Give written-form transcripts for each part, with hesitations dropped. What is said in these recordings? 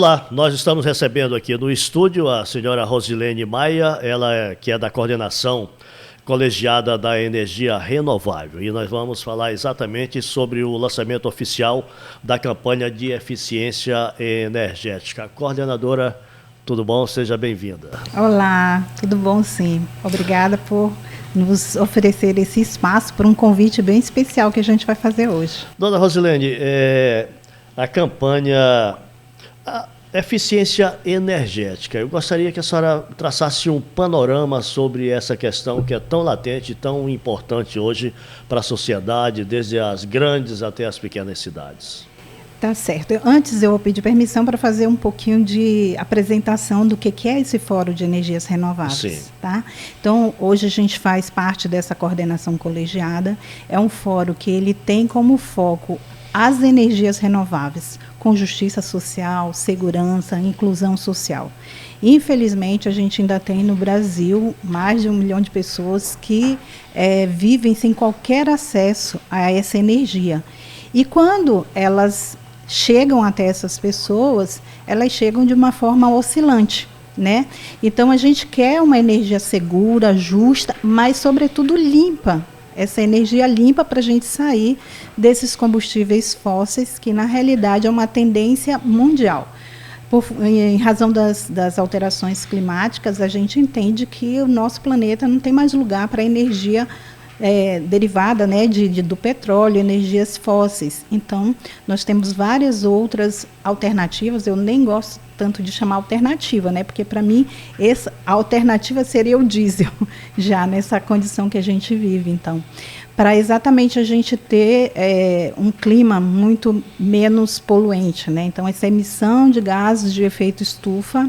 Olá, nós estamos recebendo aqui no estúdio a senhora Rosilene Maia, que é da coordenação colegiada da energia renovável. E nós vamos falar exatamente sobre o lançamento oficial da campanha de eficiência energética. Coordenadora, tudo bom? Seja bem-vinda. Olá, tudo bom sim. Obrigada por nos oferecer esse espaço para um convite bem especial que a gente vai fazer hoje. Dona Rosilene, a campanha eficiência energética. Eu gostaria que a senhora traçasse um panorama sobre essa questão que é tão latente, tão importante hoje para a sociedade, desde as grandes até as pequenas cidades. Tá certo. Antes eu vou pedir permissão para fazer um pouquinho de apresentação do que é esse Fórum de Energias Renováveis. Sim. Tá? Então, hoje a gente faz parte dessa coordenação colegiada. É um fórum que ele tem como foco as energias renováveis, com justiça social, segurança, inclusão social. Infelizmente, a gente ainda tem no Brasil mais de 1 milhão de pessoas que vivem sem qualquer acesso a essa energia. E quando elas chegam até essas pessoas, elas chegam de uma forma oscilante, né? Então, a gente quer uma energia segura, justa, mas, sobretudo, limpa. Essa energia limpa para a gente sair desses combustíveis fósseis, que na realidade é uma tendência mundial. Em razão das alterações climáticas, a gente entende que o nosso planeta não tem mais lugar para energia derivada, né, do petróleo, energias fósseis. Então, nós temos várias outras alternativas. Eu nem gosto tanto de chamar alternativa, né, porque para mim a alternativa seria o diesel, já nessa condição que a gente vive. Então, para exatamente a gente ter um clima muito menos poluente, né? Então, essa emissão de gases de efeito estufa,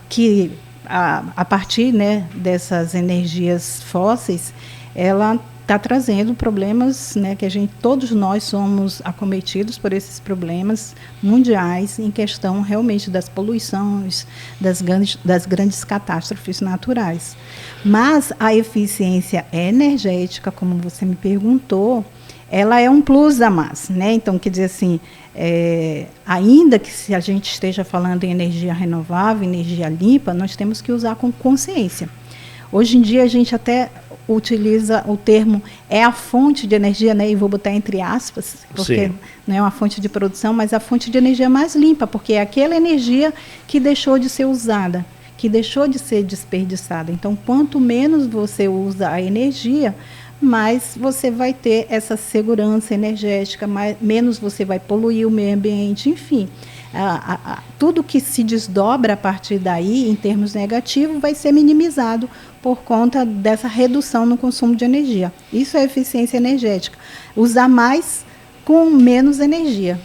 que a partir, né, dessas energias fósseis, ela está trazendo problemas, né, que todos nós somos acometidos por esses problemas mundiais em questão realmente das poluições, das grandes catástrofes naturais. Mas a eficiência energética, como você me perguntou, ela é um plus a mais, né? Então, quer dizer assim, ainda que se a gente esteja falando em energia renovável, energia limpa, nós temos que usar com consciência. Hoje em dia a gente até utiliza o termo a fonte de energia, né? E vou botar entre aspas, porque Sim. Não é uma fonte de produção, mas a fonte de energia mais limpa, porque é aquela energia que deixou de ser usada, que deixou de ser desperdiçada. Então, quanto menos você usa a energia, mais você vai ter essa segurança energética, menos você vai poluir o meio ambiente, enfim. Tudo que se desdobra a partir daí, em termos negativos, vai ser minimizado por conta dessa redução no consumo de energia. Isso é eficiência energética. Usar mais com menos energia.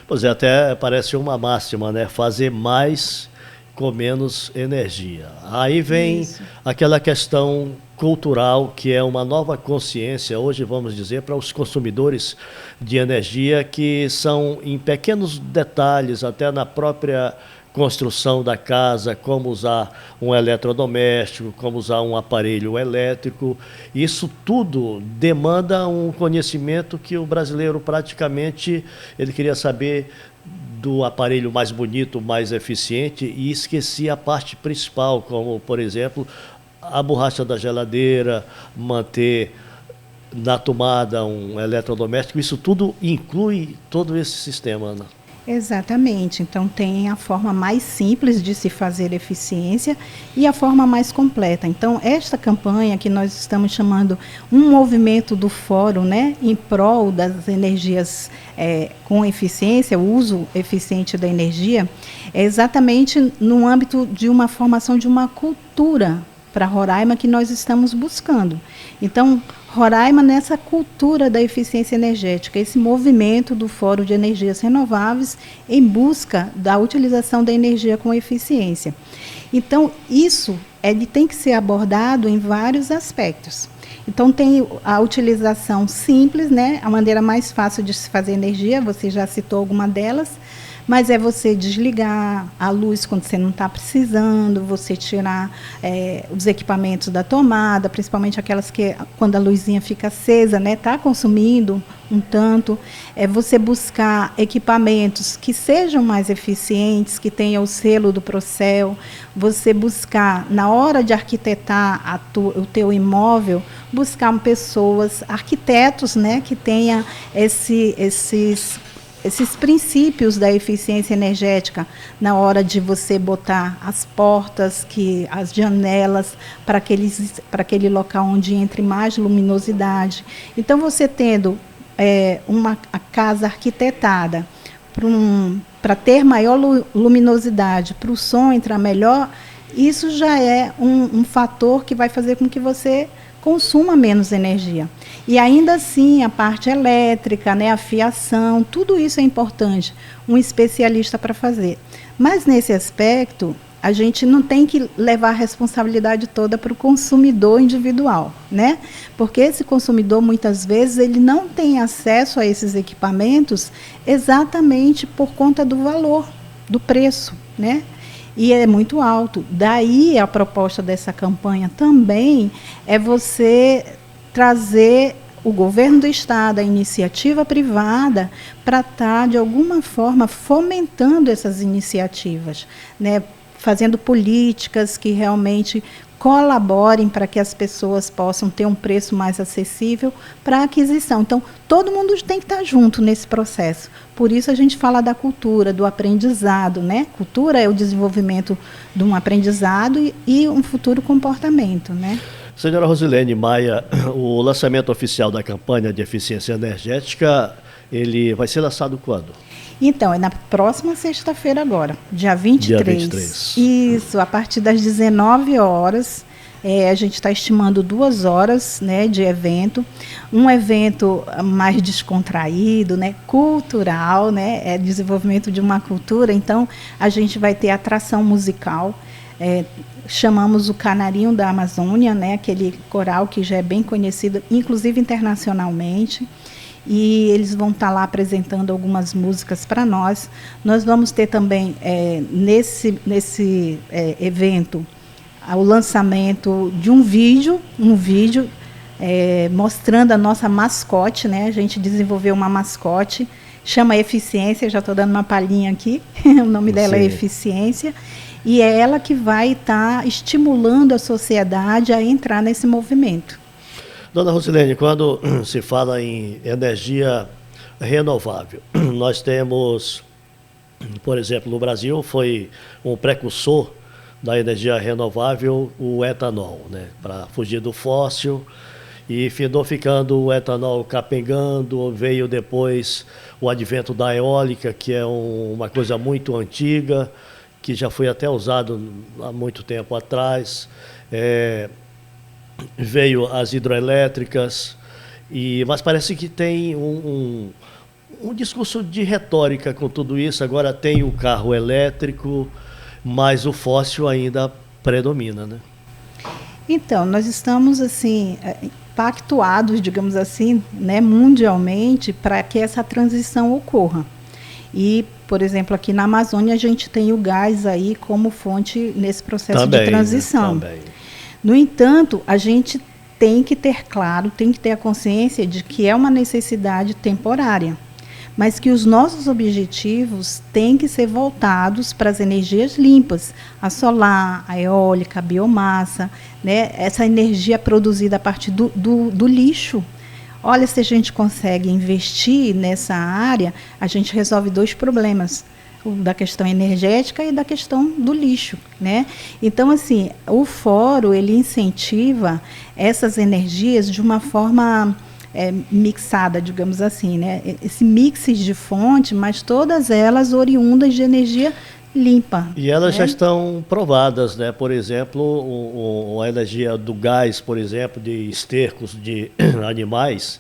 Pois é, até parece uma máxima, né? Fazer mais com menos energia. Aí vem Isso. aquela questão cultural, que é uma nova consciência, hoje vamos dizer, para os consumidores de energia, que são em pequenos detalhes, até na própria construção da casa, como usar um eletrodoméstico, como usar um aparelho elétrico. Isso tudo demanda um conhecimento que o brasileiro praticamente, ele queria saber do aparelho mais bonito, mais eficiente, e esquecia a parte principal, como, por exemplo, a borracha da geladeira, manter na tomada um eletrodoméstico. Isso tudo inclui todo esse sistema, Ana. Exatamente. Então, tem a forma mais simples de se fazer eficiência e a forma mais completa. Então, esta campanha que nós estamos chamando um movimento do fórum, né, em prol das energias com eficiência, o uso eficiente da energia, é exatamente no âmbito de uma formação de uma cultura para Roraima que nós estamos buscando. Então, Roraima, nessa cultura da eficiência energética, esse movimento do Fórum de Energias Renováveis em busca da utilização da energia com eficiência. Então, isso tem que ser abordado em vários aspectos. Então, tem a utilização simples, né, a maneira mais fácil de se fazer energia, você já citou alguma delas, Mas é você desligar a luz quando você não está precisando, você tirar os equipamentos da tomada, principalmente aquelas que, quando a luzinha fica acesa, né, está consumindo um tanto. É você buscar equipamentos que sejam mais eficientes, que tenham o selo do Procel. Você buscar, na hora de arquitetar o teu imóvel, buscar pessoas, arquitetos, né, que tenham esses princípios da eficiência energética na hora de você botar as portas, as janelas, para aquele local onde entre mais luminosidade. Então, você tendo a casa arquitetada para ter maior luminosidade, para o som entrar melhor, isso já é um fator que vai fazer com que você consuma menos energia. E ainda assim, a parte elétrica, né, a fiação, tudo isso é importante, um especialista para fazer. Mas nesse aspecto, a gente não tem que levar a responsabilidade toda para o consumidor individual, né? Porque esse consumidor, muitas vezes, ele não tem acesso a esses equipamentos exatamente por conta do valor, do preço, né? E é muito alto. Daí a proposta dessa campanha também é você trazer o governo do estado, a iniciativa privada, para estar, de alguma forma, fomentando essas iniciativas, né? Fazendo políticas que realmente colaborem para que as pessoas possam ter um preço mais acessível para a aquisição. Então, todo mundo tem que estar junto nesse processo. Por isso a gente fala da cultura, do aprendizado, né? Cultura é o desenvolvimento de um aprendizado e um futuro comportamento, né? Senhora Rosilene Maia, o lançamento oficial da campanha de eficiência energética, ele vai ser lançado quando? Então, é na próxima sexta-feira agora, dia 23. Dia 23. Isso, a partir das 19 horas. A gente está estimando 2 horas, né, de evento. Um evento mais descontraído, né, cultural, né, desenvolvimento de uma cultura. Então, a gente vai ter atração musical. Chamamos o Canarinho da Amazônia, né, aquele coral que já é bem conhecido, inclusive internacionalmente. E eles vão estar lá apresentando algumas músicas para nós. Nós vamos ter também, nesse evento, o lançamento de um vídeo mostrando a nossa mascote, né? A gente desenvolveu uma mascote, chama Eficiência, já estou dando uma palhinha aqui, o nome dela é Eficiência, e é ela que vai estar estimulando a sociedade a entrar nesse movimento. Dona Rosilene, quando se fala em energia renovável, nós temos, por exemplo, no Brasil foi um precursor da energia renovável o etanol, né, para fugir do fóssil, e ficando o etanol capengando. Veio depois o advento da eólica, que é uma coisa muito antiga, que já foi até usado há muito tempo atrás. Veio as hidroelétricas, mas parece que tem um discurso de retórica com tudo isso. Agora tem o carro elétrico, mas o fóssil ainda predomina, né? Então, nós estamos assim pactuados, digamos assim, né, mundialmente, para que essa transição ocorra. E, por exemplo, aqui na Amazônia a gente tem o gás aí como fonte nesse processo também, de transição. Né? No entanto, a gente tem que ter claro, tem que ter a consciência de que é uma necessidade temporária, mas que os nossos objetivos têm que ser voltados para as energias limpas, a solar, a eólica, a biomassa, né? Essa energia produzida a partir do lixo. Olha, se a gente consegue investir nessa área, a gente resolve 2 problemas, da questão energética e da questão do lixo, né? Então, assim, o fórum, ele incentiva essas energias de uma forma mixada, digamos assim, né? Esse mix de fonte, mas todas elas oriundas de energia limpa. E elas já estão provadas, né? Por exemplo, a energia do gás, por exemplo, de estercos de animais,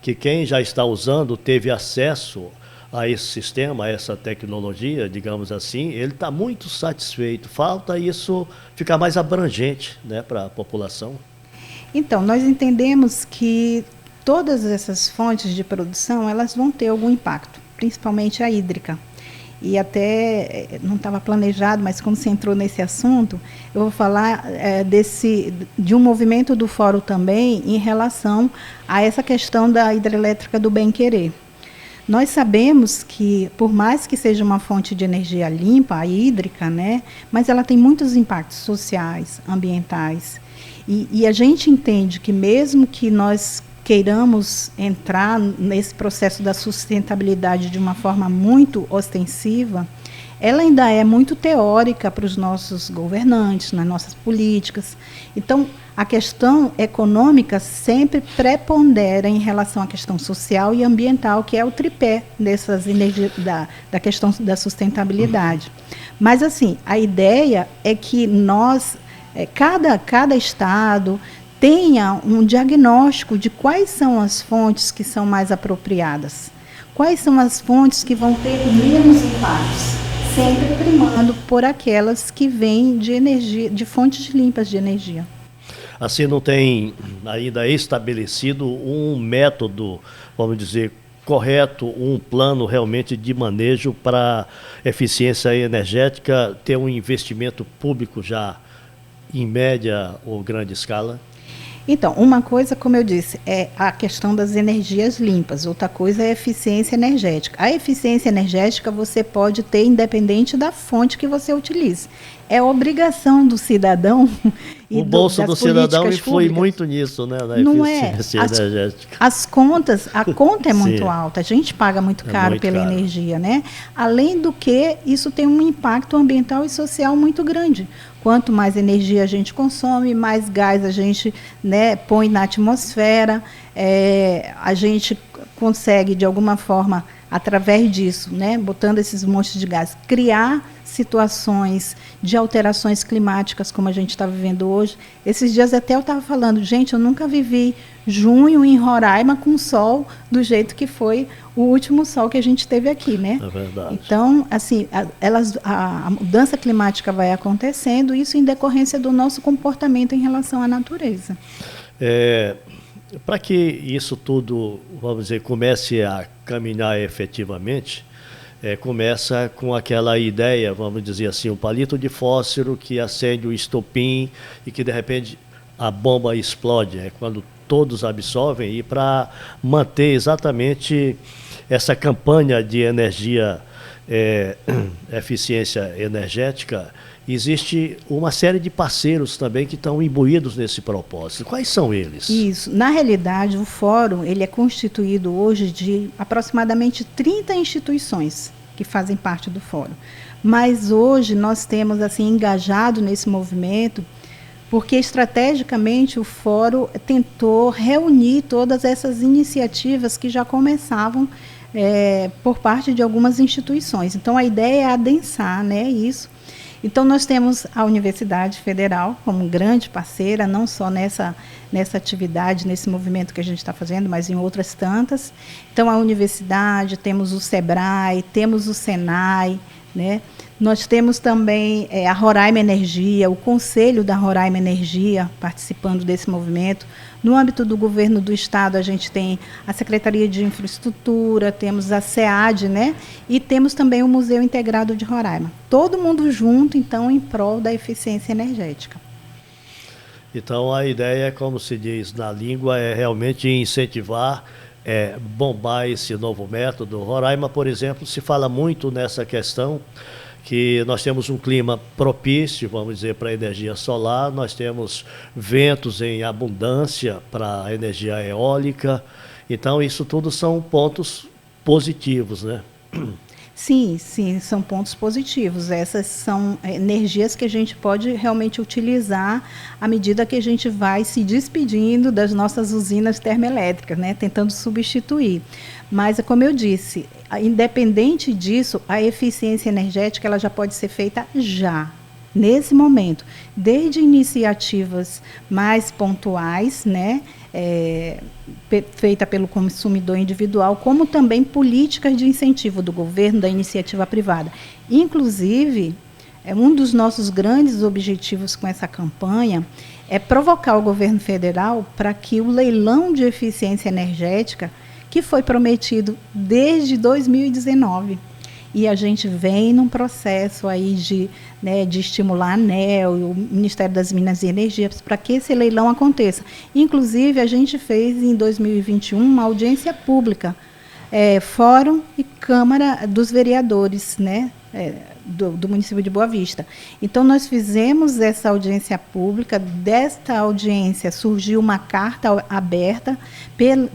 que quem já está usando teve acesso a esse sistema, a essa tecnologia, digamos assim, ele está muito satisfeito. Falta isso ficar mais abrangente, né, para a população. Então, nós entendemos que todas essas fontes de produção, elas vão ter algum impacto, principalmente a hídrica. e até não estava planejado, mas como você entrou nesse assunto, eu vou falar de um movimento do Fórum também em relação a essa questão da hidrelétrica do Bem-Querer. Nós sabemos que, por mais que seja uma fonte de energia limpa, a hídrica, né, mas ela tem muitos impactos sociais, ambientais. E a gente entende que mesmo que nós queiramos entrar nesse processo da sustentabilidade de uma forma muito ostensiva, ela ainda é muito teórica para os nossos governantes, nas nossas políticas. Então, a questão econômica sempre prepondera em relação à questão social e ambiental, que é o tripé dessas energias, da questão da sustentabilidade. Mas, assim, a ideia é que nós, cada estado, tenha um diagnóstico de quais são as fontes que são mais apropriadas, quais são as fontes que vão ter menos impactos, sempre primando por aquelas que vêm de energia, de fontes limpas de energia. Assim, não tem ainda estabelecido um método, vamos dizer, correto, um plano realmente de manejo para eficiência energética, ter um investimento público já em média ou grande escala? Então, uma coisa, como eu disse, é a questão das energias limpas, outra coisa é a eficiência energética. A eficiência energética você pode ter independente da fonte que você utilize. É obrigação do cidadão e o bolso do cidadão influi públicas. Muito nisso, né, na Não eficiência energética. A conta é muito alta, a gente paga muito caro pela energia, né? Além do que, isso tem um impacto ambiental e social muito grande. Quanto mais energia a gente consome, mais gás a gente, né, põe na atmosfera, a gente consegue, de alguma forma, através disso, né, botando esses montes de gás, criar situações de alterações climáticas como a gente está vivendo hoje. Esses dias até eu estava falando, gente, eu nunca vivi junho em Roraima com sol do jeito que foi o último sol que a gente teve aqui, né? É verdade. Então, assim, a mudança climática vai acontecendo, isso em decorrência do nosso comportamento em relação à natureza. Para que isso tudo, vamos dizer, comece a caminhar efetivamente, começa com aquela ideia, vamos dizer assim, um palito de fósforo que acende o estopim e que de repente a bomba explode, quando todos absorvem, e para manter exatamente essa campanha de energia, eficiência energética, existe uma série de parceiros também que estão imbuídos nesse propósito. Quais são eles? Isso. Na realidade, o fórum ele é constituído hoje de aproximadamente 30 instituições que fazem parte do fórum. Mas hoje nós temos assim engajado nesse movimento porque estrategicamente o fórum tentou reunir todas essas iniciativas que já começavam por parte de algumas instituições. Então a ideia é adensar, né, isso. Então, nós temos a Universidade Federal como grande parceira, não só nessa atividade, nesse movimento que a gente está fazendo, mas em outras tantas. Então, a universidade, temos o SEBRAE, temos o SENAI, né? Nós temos também a Roraima Energia, o Conselho da Roraima Energia participando desse movimento. No âmbito do governo do estado, a gente tem a Secretaria de Infraestrutura, temos a SEAD, né? E temos também o Museu Integrado de Roraima. Todo mundo junto, então, em prol da eficiência energética. Então, a ideia, como se diz na língua, é realmente incentivar, bombar esse novo método. Roraima, por exemplo, se fala muito nessa questão, que nós temos um clima propício, vamos dizer, para a energia solar, nós temos ventos em abundância para a energia eólica, então isso tudo são pontos positivos, né? Sim, são pontos positivos. Essas são energias que a gente pode realmente utilizar à medida que a gente vai se despedindo das nossas usinas termoelétricas, né? Tentando substituir. Mas, como eu disse, independente disso, a eficiência energética ela já pode ser feita já, nesse momento, desde iniciativas mais pontuais, né? Feita pelo consumidor individual, como também políticas de incentivo do governo, da iniciativa privada. Inclusive, um dos nossos grandes objetivos com essa campanha é provocar o governo federal para que o leilão de eficiência energética, que foi prometido desde 2019, e a gente vem num processo aí de estimular a ANEEL e o Ministério das Minas e Energia para que esse leilão aconteça. Inclusive, a gente fez em 2021 uma audiência pública, Fórum e Câmara dos Vereadores, né? Do município de Boa Vista. Então, nós fizemos essa audiência pública. Desta audiência surgiu uma carta aberta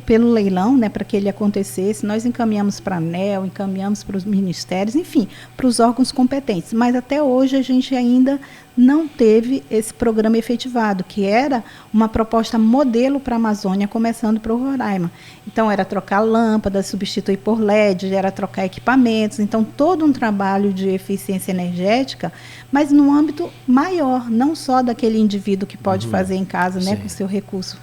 pelo leilão, né, para que ele acontecesse. Nós encaminhamos para a ANEEL, encaminhamos para os ministérios, enfim, para os órgãos competentes. Mas até hoje a gente ainda não teve esse programa efetivado, que era uma proposta modelo para a Amazônia, começando para o Roraima. Então, era trocar lâmpadas, substituir por LED, era trocar equipamentos. Então, todo um trabalho de eficiência energética, mas no âmbito maior, não só daquele indivíduo que pode fazer em casa, né, com o seu recurso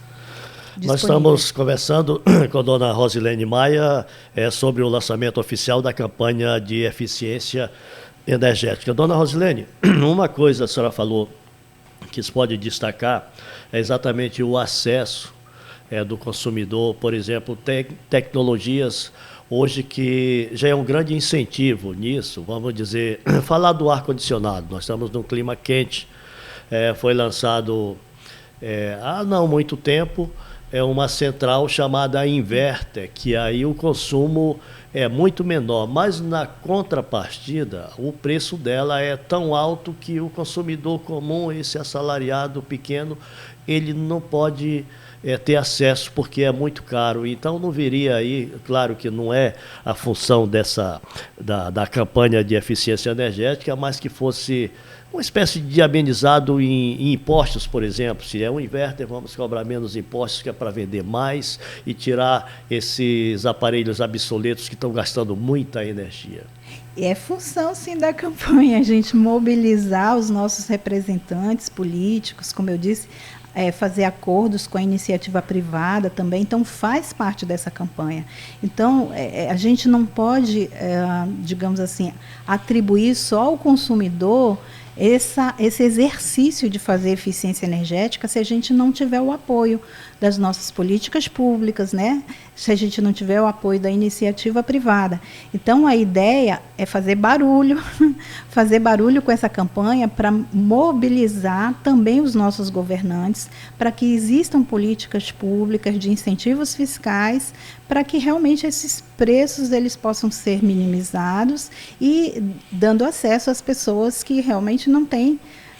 disponível. Nós estamos conversando com a dona Rosilene Maia sobre o lançamento oficial da campanha de eficiência energética. Dona Rosilene, uma coisa a senhora falou que se pode destacar é exatamente o acesso do consumidor, por exemplo, tecnologias hoje que já é um grande incentivo nisso, vamos dizer, falar do ar-condicionado. Nós estamos num clima quente, foi lançado há não muito tempo, uma central chamada inverter, que aí o consumo é muito menor, mas na contrapartida, o preço dela é tão alto que o consumidor comum, esse assalariado pequeno, ele não pode ter acesso porque é muito caro. Então não viria aí, claro que não é a função da campanha de eficiência energética, mas que fosse uma espécie de amenizado em impostos, por exemplo. Se é um inverter, vamos cobrar menos impostos, que é para vender mais e tirar esses aparelhos obsoletos que estão gastando muita energia. É função, sim, da campanha, a gente mobilizar os nossos representantes políticos, como eu disse, fazer acordos com a iniciativa privada também, então faz parte dessa campanha. Então, a gente não pode, digamos assim, atribuir só ao consumidor esse exercício de fazer eficiência energética se a gente não tiver o apoio das nossas políticas públicas, né? Se a gente não tiver o apoio da iniciativa privada. Então, a ideia é fazer barulho com essa campanha para mobilizar também os nossos governantes, para que existam políticas públicas de incentivos fiscais, para que realmente esses preços eles possam ser minimizados e dando acesso às pessoas que realmente não têm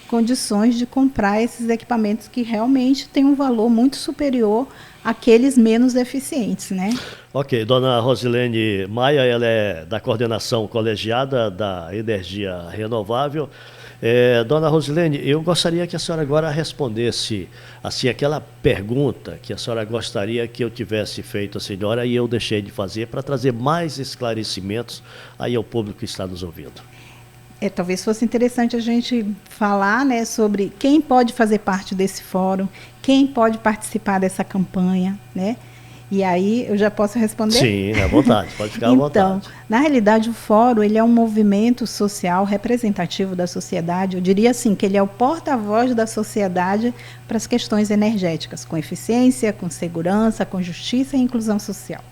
condições de comprar esses equipamentos que realmente têm um valor muito superior àqueles menos eficientes, né? Ok, dona Rosilene Maia, ela é da coordenação colegiada da energia renovável. Dona Rosilene, eu gostaria que a senhora agora respondesse assim, aquela pergunta que a senhora gostaria que eu tivesse feito à senhora e eu deixei de fazer para trazer mais esclarecimentos aí ao público que está nos ouvindo. Talvez fosse interessante a gente falar, né, sobre quem pode fazer parte desse fórum, quem pode participar dessa campanha, né? E aí eu já posso responder? Sim, à vontade, pode ficar à vontade. Então, na realidade, o fórum ele é um movimento social representativo da sociedade. Eu diria assim, que ele é o porta-voz da sociedade para as questões energéticas, com eficiência, com segurança, com justiça e inclusão social.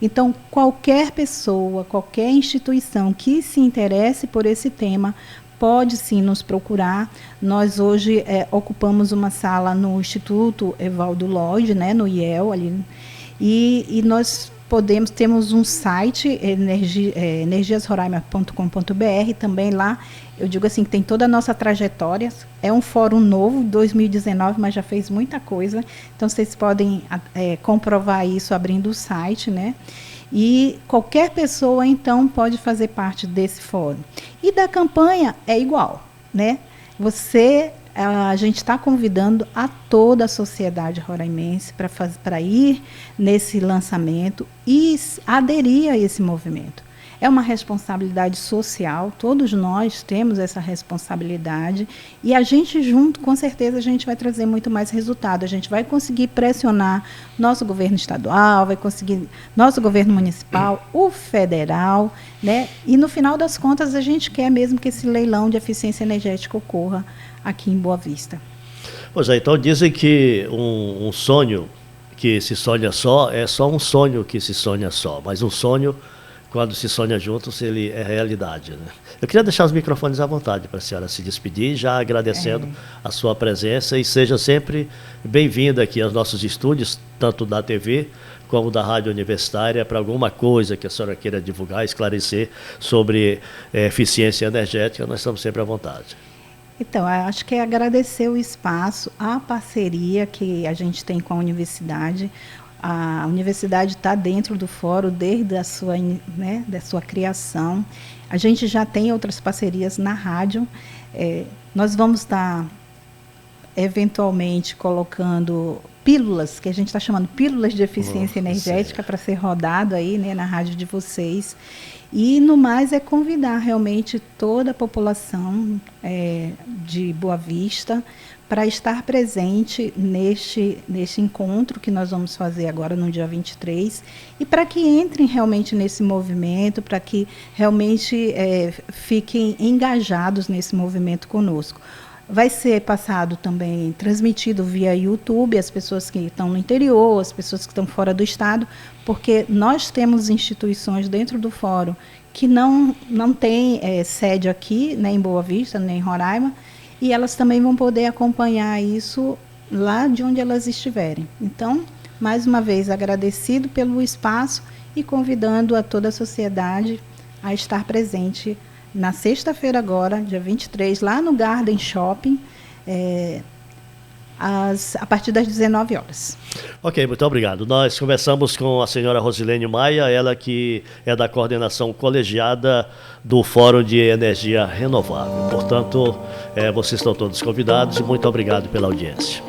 Então, qualquer pessoa, qualquer instituição que se interesse por esse tema, pode sim nos procurar. Nós hoje ocupamos uma sala no Instituto Evaldo Lodge, né, no IEL, ali, e nós temos um site, energiasroraima.com.br, também lá, eu digo assim, que tem toda a nossa trajetória. É um fórum novo, 2019, mas já fez muita coisa. Então, vocês podem comprovar isso abrindo o site, né? E qualquer pessoa, então, pode fazer parte desse fórum. E da campanha é igual, né? A gente está convidando a toda a sociedade roraimense para ir nesse lançamento e aderir a esse movimento. É uma responsabilidade social, todos nós temos essa responsabilidade e a gente junto, com certeza, a gente vai trazer muito mais resultado. A gente vai conseguir pressionar nosso governo estadual, vai conseguir nosso governo municipal, o federal, né? E no final das contas a gente quer mesmo que esse leilão de eficiência energética ocorra aqui em Boa Vista. Pois é, então dizem que um sonho que se sonha só é só um sonho que se sonha só, mas um sonho quando se sonha juntos, ele é realidade, né? Eu queria deixar os microfones à vontade para a senhora se despedir, já agradecendo a sua presença, e seja sempre bem-vinda aqui aos nossos estúdios, tanto da TV como da Rádio Universitária, para alguma coisa que a senhora queira divulgar, esclarecer sobre eficiência energética. Nós estamos sempre à vontade. Então, acho que é agradecer o espaço, a parceria que a gente tem com a universidade. A universidade está dentro do fórum desde a sua, né, da sua criação. A gente já tem outras parcerias na rádio. Nós vamos estar, eventualmente, colocando pílulas, que a gente está chamando pílulas de eficiência energética, para ser rodado aí, né, na rádio de vocês. E, no mais, é convidar realmente toda a população de Boa Vista para estar presente neste encontro que nós vamos fazer agora no dia 23, e para que entrem realmente nesse movimento, para que realmente fiquem engajados nesse movimento conosco. Vai ser passado também, transmitido via YouTube, as pessoas que estão no interior, as pessoas que estão fora do estado, porque nós temos instituições dentro do fórum que não têm sede aqui, nem em Boa Vista, nem em Roraima, e elas também vão poder acompanhar isso lá de onde elas estiverem. Então, mais uma vez, agradecido pelo espaço e convidando a toda a sociedade a estar presente na sexta-feira agora, dia 23, lá no Garden Shopping, a partir das 19 horas. Ok, muito obrigado. Nós conversamos com a senhora Rosilene Maia, ela que é da coordenação colegiada do Fórum de Energia Renovável. Portanto, vocês estão todos convidados, e muito obrigado pela audiência.